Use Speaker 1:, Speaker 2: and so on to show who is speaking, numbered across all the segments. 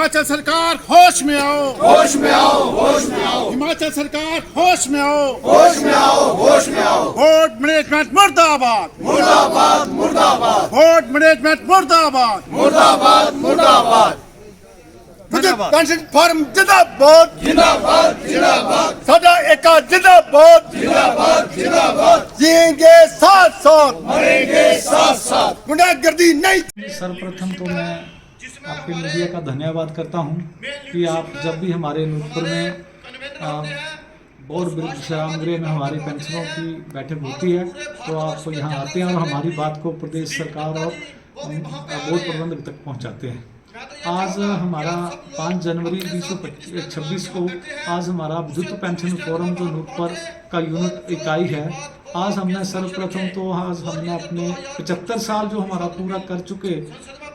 Speaker 1: हिमाचल सरकार होश में आओ,
Speaker 2: होश में आओ, होश में आओ,
Speaker 1: हिमाचल सरकार होश में आओ,
Speaker 2: होश में आओ, होश में आओ।
Speaker 1: बोर्ड मैनेजमेंट मुर्दाबाद,
Speaker 2: मुर्दाबाद, मुर्दाबाद,
Speaker 1: बोर्ड मैनेजमेंट मुर्दाबाद,
Speaker 2: मुर्दाबाद, मुर्दाबाद।
Speaker 1: पेंशन फॉर्म जिंदाबाद,
Speaker 2: जिंदाबाद, जिंदाबाद,
Speaker 1: साडा एका जिंदाबाद,
Speaker 2: जिंदाबाद, जिंदाबाद।
Speaker 1: जिएंगे साथ साथ,
Speaker 2: मरेंगे साथ साथ।
Speaker 1: गुंडागर्दी नहीं।
Speaker 3: सर्वप्रथम तो मैं आपके मीडिया का धन्यवाद करता हूं कि आप जब भी हमारे नूरपुर में बोर्ड विरुद्ध विश्राम गृह में हमारी पेंशनों की बैठक होती है तो आप यहाँ आते हैं और हमारी बात को प्रदेश सरकार और बोर्ड प्रबंधक तक पहुँचाते हैं। आज हमारा 5 जनवरी 2026 को आज हमारा विद्युत पेंशन फोरम जो नूरपुर का यूनिट इकाई है, आज हमने सर्वप्रथम तो आज हमने अपने 75 साल जो हमारा पूरा कर चुके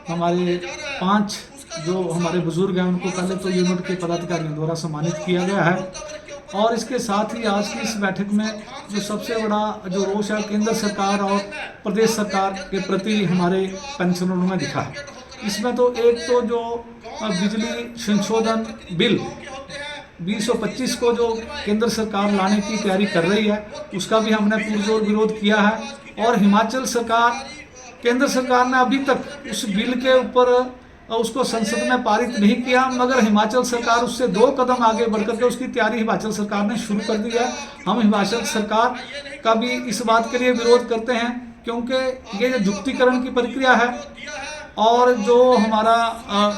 Speaker 3: हमारे 5 जो हमारे बुजुर्ग हैं उनको पहले तो यूनिट के पदाधिकारियों द्वारा सम्मानित किया गया है। और इसके साथ ही आज की इस बैठक में जो सबसे बड़ा जो रोष है केंद्र सरकार और प्रदेश सरकार के प्रति हमारे पेंशनरों में दिखा है। इसमें तो एक तो जो बिजली संशोधन बिल 2025 को जो केंद्र सरकार लाने की तैयारी कर रही है उसका भी हमने पुरजोर विरोध किया है। और हिमाचल सरकार केंद्र सरकार ने अभी तक उस बिल के ऊपर उसको संसद में पारित नहीं किया, मगर हिमाचल सरकार उससे 2 कदम आगे बढ़कर के उसकी तैयारी हिमाचल सरकार ने शुरू कर दी है। हम हिमाचल सरकार का भी इस बात के लिए विरोध करते हैं क्योंकि ये जो जुक्तिकरण की प्रक्रिया है और जो हमारा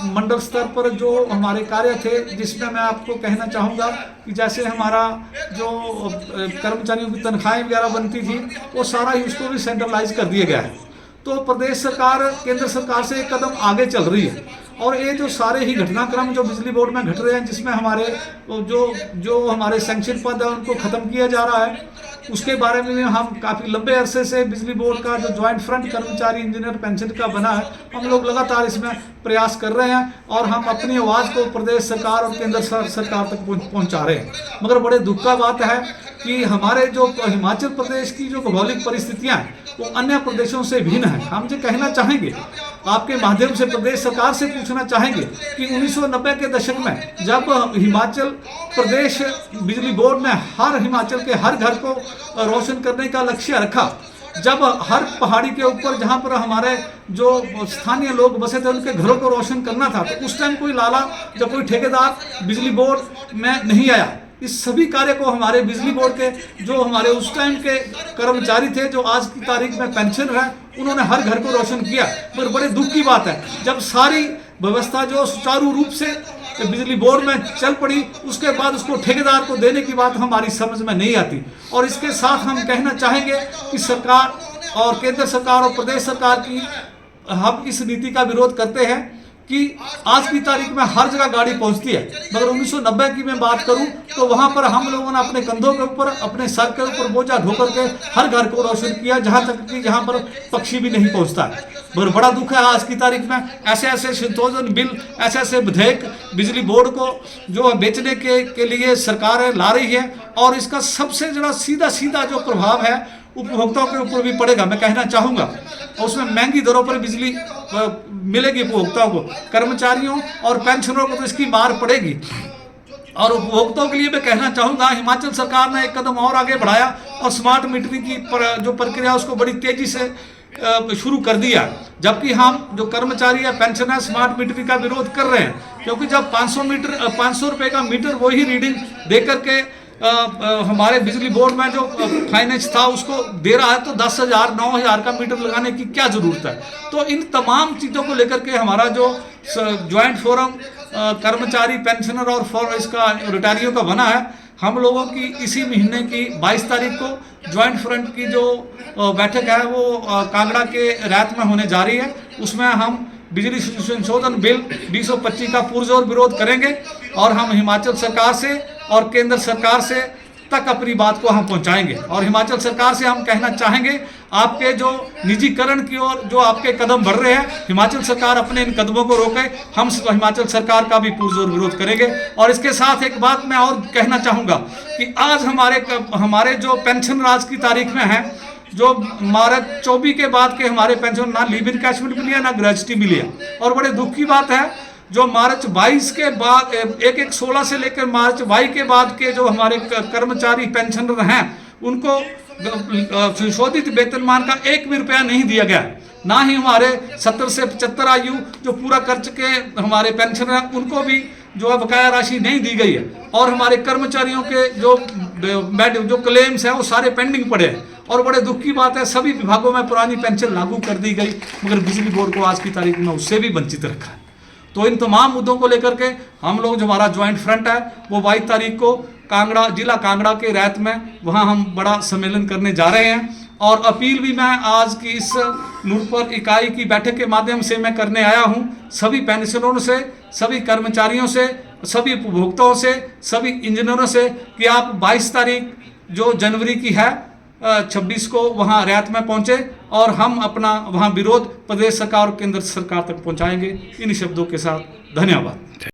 Speaker 3: मंडल स्तर पर जो हमारे कार्य थे जिसमें मैं आपको कहना चाहूँगा कि जैसे हमारा जो कर्मचारियों की तनख्वाहें वगैरह बनती थी वो सारा ही उसको भी सेंट्रलाइज कर दिया गया है। तो प्रदेश सरकार केंद्र सरकार से एक कदम आगे चल रही है और ये जो सारे ही घटनाक्रम जो बिजली बोर्ड में घट रहे हैं जिसमें हमारे जो हमारे सैंक्शन पद है उनको ख़त्म किया जा रहा है, उसके बारे में हम काफ़ी लंबे अरसे से बिजली बोर्ड का जो ज्वाइंट फ्रंट कर्मचारी इंजीनियर पेंशन का बना है हम लोग लगातार इसमें प्रयास कर रहे हैं और हम अपनी आवाज़ को प्रदेश सरकार और केंद्र सरकार तक पहुंचा रहे हैं। मगर बड़े दुख का बात है कि हमारे जो हिमाचल प्रदेश की जो भौगोलिक परिस्थितियां हैं वो अन्य प्रदेशों से भिन्न है। हम जो कहना चाहेंगे आपके माध्यम से प्रदेश सरकार से पूछना चाहेंगे कि 1990 के दशक में जब हिमाचल प्रदेश बिजली बोर्ड ने हर हिमाचल के हर घर को रोशन करने का लक्ष्य रखा, जब हर पहाड़ी के ऊपर जहाँ पर हमारे जो स्थानीय लोग बसे थे उनके घरों को रोशन करना था, तो उस टाइम कोई लाला जब कोई ठेकेदार बिजली बोर्ड में नहीं आया। इस सभी कार्य को हमारे बिजली बोर्ड के जो हमारे उस टाइम के कर्मचारी थे जो आज की तारीख में पेंशन है उन्होंने हर घर को रोशन किया। पर बड़े दुख की बात है जब सारी व्यवस्था जो सुचारू रूप से बिजली बोर्ड में चल पड़ी उसके बाद उसको ठेकेदार को देने की बात हमारी समझ में नहीं आती। और इसके साथ हम कहना चाहेंगे कि सरकार और केंद्र सरकार और प्रदेश सरकार की हम इस नीति का विरोध करते हैं कि आज की तारीख में हर जगह गाड़ी पहुंचती है, मगर 1990 की मैं बात करूं तो वहां पर हम लोगों ने अपने कंधों के ऊपर अपने सर के ऊपर बोझा ढोकर के हर घर को रोशन किया जहां तक कि जहां पर पक्षी भी नहीं पहुंचता है। मगर बड़ा दुख है आज की तारीख में ऐसे ऐसे संशोधन बिल ऐसे ऐसे विधेयक बिजली बोर्ड को जो बेचने के लिए सरकार ला रही है और इसका सबसे बड़ा सीधा जो प्रभाव है उपभोक्ताओं के ऊपर भी पड़ेगा। मैं कहना चाहूँगा उसमें महंगी दरों पर बिजली मिलेगी उपभोक्ताओं को, कर्मचारियों और पेंशनरों को तो इसकी मार पड़ेगी। और उपभोक्ताओं के लिए मैं कहना चाहूँगा हिमाचल सरकार ने एक कदम और आगे बढ़ाया और स्मार्ट मीटरिंग की जो प्रक्रिया उसको बड़ी तेजी से शुरू कर दिया, जबकि हम जो कर्मचारी या पेंशन है स्मार्ट मीटरिंग का विरोध कर रहे हैं क्योंकि जब 500 रुपये का मीटर वही रीडिंग दे करके हमारे बिजली बोर्ड में जो फाइनेंस था उसको दे रहा है तो 10,000 9,000 का मीटर लगाने की क्या ज़रूरत है। तो इन तमाम चीज़ों को लेकर के हमारा जो ज्वाइंट फोरम कर्मचारी पेंशनर और इसका रिटायरियों का बना है, हम लोगों की इसी महीने की 22 तारीख को ज्वाइंट फ्रंट की जो बैठक है वो कांगड़ा के रैत में होने जा रही है। उसमें हम बिजली संशोधन बिल 2025 का पुरजोर विरोध करेंगे और हम हिमाचल सरकार से और केंद्र सरकार से तक अपनी बात को हम पहुंचाएंगे। और हिमाचल सरकार से हम कहना चाहेंगे आपके जो निजीकरण की ओर जो आपके कदम बढ़ रहे हैं हिमाचल सरकार अपने इन कदमों को रोके। हम हिमाचल सरकार का भी पुरजोर विरोध करेंगे। और इसके साथ एक बात मैं और कहना चाहूँगा कि आज हमारे जो पेंशन आज की तारीख में है जो मार्च 24 के बाद के हमारे पेंशन ना लीव इनकैशमेंट मिली है ना ग्रेजुटी मिली है। और बड़े दुख की बात है जो मार्च 22 के बाद 1/1/16 से लेकर मार्च 22 के बाद के जो हमारे कर्मचारी पेंशनर हैं उनको संशोधित वेतनमान का 1 भी रुपया नहीं दिया गया। ना ही हमारे 70 से 75 आयु जो पूरा कर चुके हमारे पेंशनर हैं उनको भी जो है बकाया राशि नहीं दी गई है। और हमारे कर्मचारियों के जो क्लेम्स हैं वो सारे पेंडिंग पड़े हैं। और बड़े दुख की बात है, सभी विभागों में पुरानी पेंशन लागू कर दी गई, मगर बिजली बोर्ड को आज की तारीख में उससे भी वंचित रखा है। तो इन तमाम मुद्दों को लेकर के हम लोग जो हमारा ज्वाइंट फ्रंट है वो 22 तारीख को कांगड़ा, जिला कांगड़ा के रैत में वहाँ हम बड़ा सम्मेलन करने जा रहे हैं। और अपील भी मैं आज की इस नूरपुर इकाई की बैठक के माध्यम से मैं करने आया हूँ सभी पेंशनरों से, सभी कर्मचारियों से, सभी उपभोक्ताओं से, सभी इंजीनियरों से कि आप 22 तारीख जो जनवरी की है 26 को वहाँ रैत में पहुँचे और हम अपना वहाँ विरोध प्रदेश सरकार और केंद्र सरकार तक पहुँचाएंगे। इन शब्दों के साथ धन्यवाद।